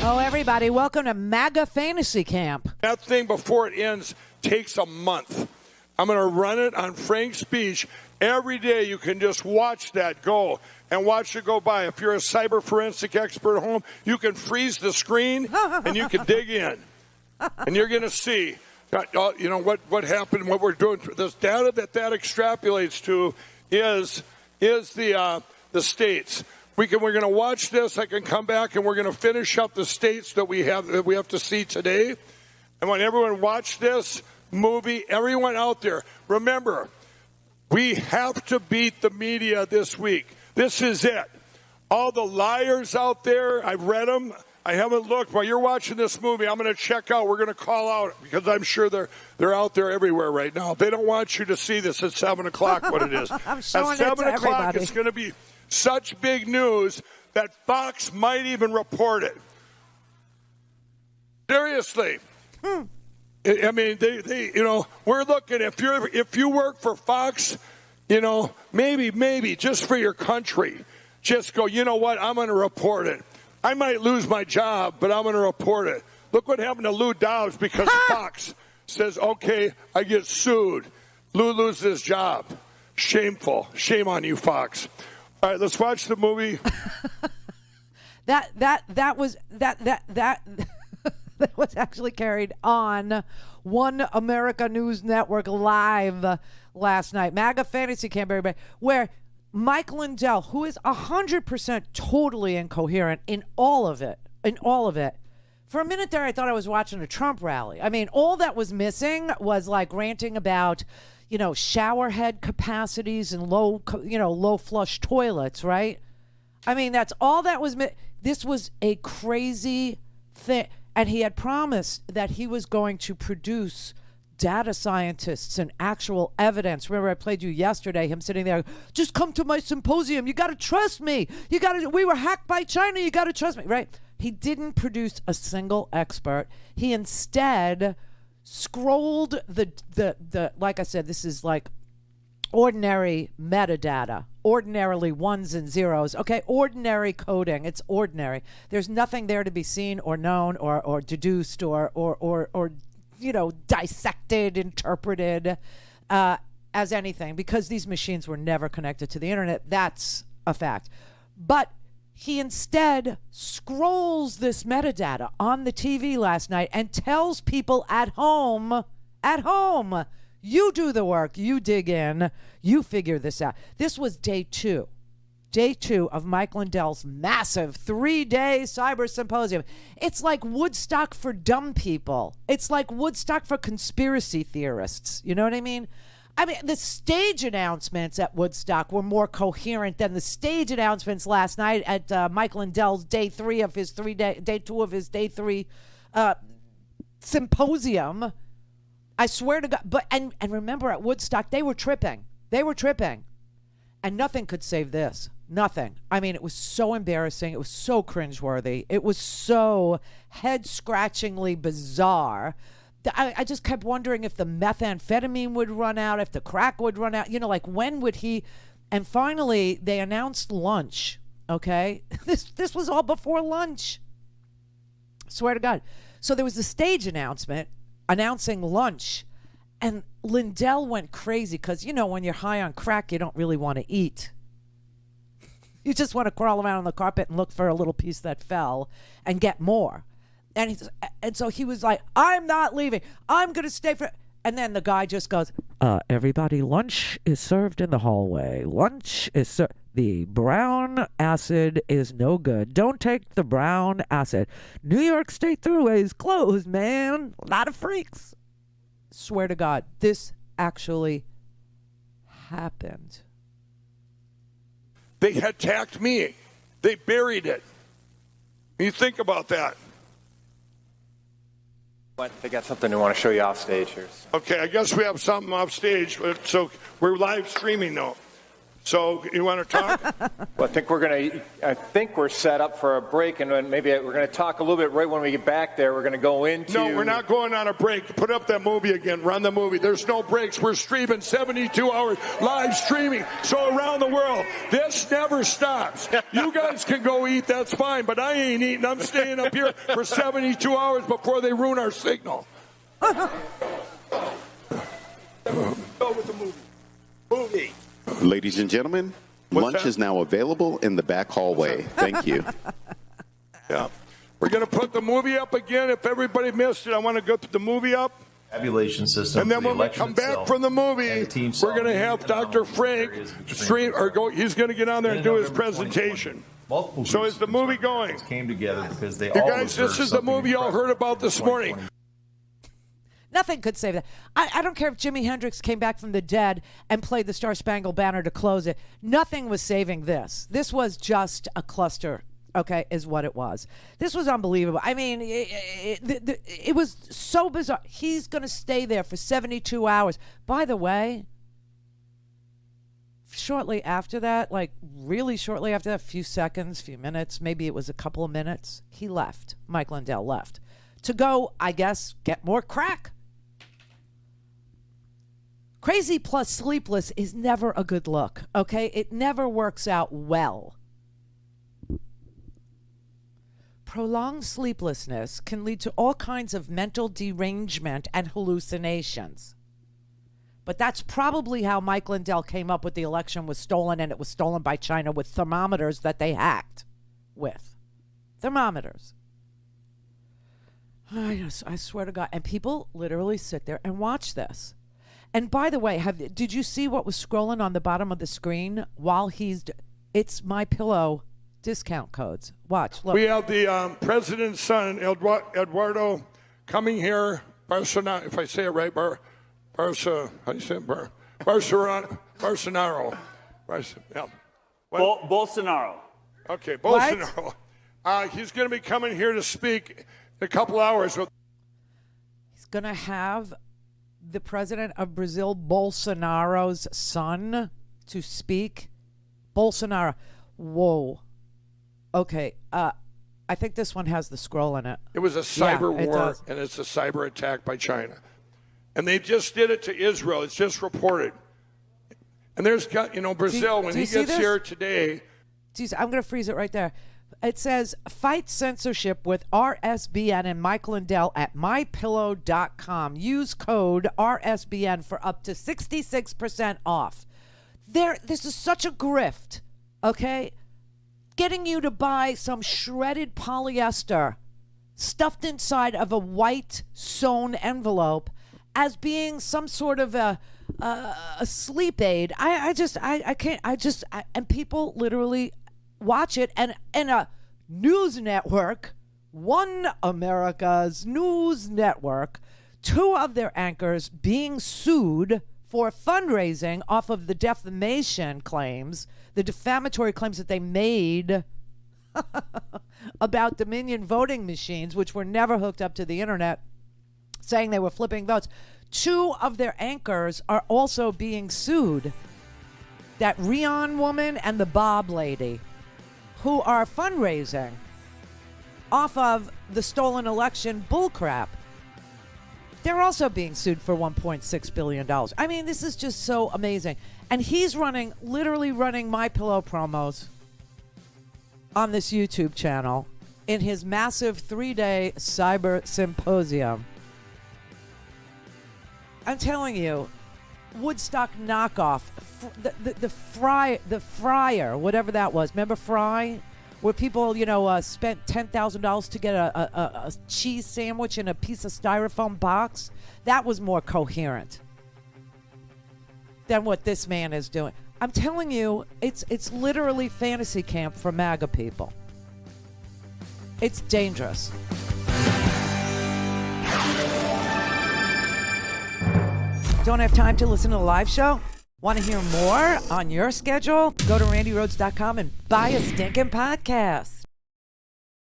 Oh, everybody, welcome to Maga Fantasy Camp. That thing, before it ends, takes a month. I'm going to run it on Frank's Beach. Every day you can just watch that go and watch it go by. If you're a cyber forensic expert at home, you can freeze the screen and you can dig in. And you're going to see, what happened, what we're doing. This data that extrapolates to is the states. We're going to watch this. I can come back and we're going to finish up the states that we have to see today. And when everyone watch this movie, everyone out there, remember, we have to beat the media this week. This is it. All the liars out there, I've read them. I haven't looked. While you're watching this movie, I'm going to check out. We're going to call out because I'm sure they're out there everywhere right now. They don't want you to see this at 7 o'clock, what it is. I'm showing at 7 it to o'clock, everybody. It's going to be such big news that Fox might even report it. Seriously. I mean, they we're looking, if you work for Fox, maybe just for your country, just go, you know what, I'm going to report it. I might lose my job, but I'm going to report it. Look what happened to Lou Dobbs because Fox says, okay, I get sued. Lou loses his job. Shameful. Shame on you, Fox. All right, let's watch the movie. That was actually carried on One America News Network Live last night. MAGA Fantasy Camp, everybody, where Mike Lindell, who is 100% totally incoherent in all of it. For a minute there, I thought I was watching a Trump rally. I mean, all that was missing was like ranting about, shower head capacities and low flush toilets, right? I mean, that's all that was. This was a crazy thing. And he had promised that he was going to produce data scientists and actual evidence. Remember, I played you yesterday, him sitting there, just come to my symposium. You got to trust me. We were hacked by China. You got to trust me, right? He didn't produce a single expert. He instead scrolled the like I said, this is like ordinary metadata, ordinarily ones and zeros. Okay, ordinary coding. It's ordinary. There's nothing there to be seen or known or deduced or dissected, interpreted as anything, because these machines were never connected to the internet. That's a fact. But he instead scrolls this metadata on the TV last night and tells people at home, you do the work, you dig in, you figure this out. This was day two of Mike Lindell's massive 3-day cyber symposium. It's like Woodstock for dumb people. It's like Woodstock for conspiracy theorists. You know what I mean? I mean, the stage announcements at Woodstock were more coherent than the stage announcents last night at Mike Lindell's day 2 of his day 3 symposium. I swear to God. But and remember, at Woodstock, they were tripping. And nothing could save this. Nothing. I mean, it was so embarrassing. It was so cringeworthy. It was so head-scratchingly bizarre. I just kept wondering if the methamphetamine would run out, if the crack would run out. When would he? And finally, they announced lunch. Okay, this was all before lunch. Swear to God. So there was a stage announcement announcing lunch, and Lindell went crazy because when you're high on crack, you don't really want to eat. You just want to crawl around on the carpet and look for a little piece that fell and get more. And so he was like, I'm not leaving. I'm going to stay for... And then the guy just goes, everybody, lunch is served in the hallway. Lunch is served. The brown acid is no good. Don't take the brown acid. New York State Thruway's closed, man. A lot of freaks. Swear to God, this actually happened. They attacked me. They buried it. You think about that. They got something they want to show you off stage here. Okay, I guess we have something off stage. So we're live streaming, though. So you want to talk? Well, I think we're set up for a break, and then maybe we're going to talk a little bit right when we get back there. We're going to go into... No, we're not going on a break. Put up that movie again. Run the movie. There's no breaks. We're streaming 72 hours, live streaming. So around the world, this never stops. You guys can go eat. That's fine. But I ain't eating. I'm staying up here for 72 hours before they ruin our signal. Go with the movie. Movie. Ladies and gentlemen, lunch is now available in the back hallway. Thank you. Yeah. We're going to put the movie up again. If everybody missed it, I want to go put the movie up. Tabulation system. And then when we come back from the movie, we're going to have Dr. Frank stream or go. He's going to get on there and do his presentation. So is the movie going? Came together because they you guys, this is the movie y'all heard about this morning. Nothing could save that. I don't care if Jimi Hendrix came back from the dead and played the Star Spangled Banner to close it. Nothing was saving this. This was just a cluster, okay, is what it was. This was unbelievable. I mean, it was so bizarre. He's going to stay there for 72 hours. By the way, shortly after that, like really shortly after that, a few seconds, few minutes, maybe it was a couple of minutes, he left. Mike Lindell left to go, I guess, get more crack. Crazy plus sleepless is never a good look, okay? It never works out well. Prolonged sleeplessness can lead to all kinds of mental derangement and hallucinations. But that's probably how Mike Lindell came up with the election was stolen, and it was stolen by China with thermometers that they hacked with. Thermometers. I swear to God. And people literally sit there and watch this. And by the way, did you see what was scrolling on the bottom of the screen while it's My Pillow discount codes. Watch, look. We have the president's son, Eduardo, coming here. Bolsonaro, if I say it right, how do you say it? Bolsonaro. Yeah. Bolsonaro. Okay, Bolsonaro. He's going to be coming here to speak in a couple hours. He's going to have the president of Brazil, Bolsonaro's son, to speak. Bolsonaro. Whoa. Okay. I think this one has the scroll in it. It was a cyber war, and it's a cyber attack by China. And they just did it to Israel. It's just reported. And there's, Brazil, when he gets here today. I'm going to freeze it right there. It says, fight censorship with RSBN and Mike Lindell at mypillow.com. Use code RSBN for up to 66% off. This is such a grift, okay? Getting you to buy some shredded polyester stuffed inside of a white sewn envelope as being some sort of a sleep aid. I can't, and people literally watch it, and a news network, One America's News Network, two of their anchors being sued for fundraising off of the defamation claims, the defamatory claims that they made about Dominion voting machines, which were never hooked up to the internet, saying they were flipping votes. Two of their anchors are also being sued, that Rion woman and the Bob lady, who are fundraising off of the stolen election bullcrap. They're also being sued for $1.6 billion. I mean, this is just so amazing. And he's literally running My Pillow promos on this YouTube channel in his massive 3-day cyber symposium. I'm telling you, Woodstock knockoff, the fryer, whatever that was. Remember Fry? Where people, spent $10,000 to get a cheese sandwich in a piece of styrofoam box? That was more coherent than what this man is doing. I'm telling you, it's literally fantasy camp for MAGA people. It's dangerous. Don't have time to listen to the live show? Want to hear more on your schedule? Go to randyrhodes.com and buy a stinking podcast.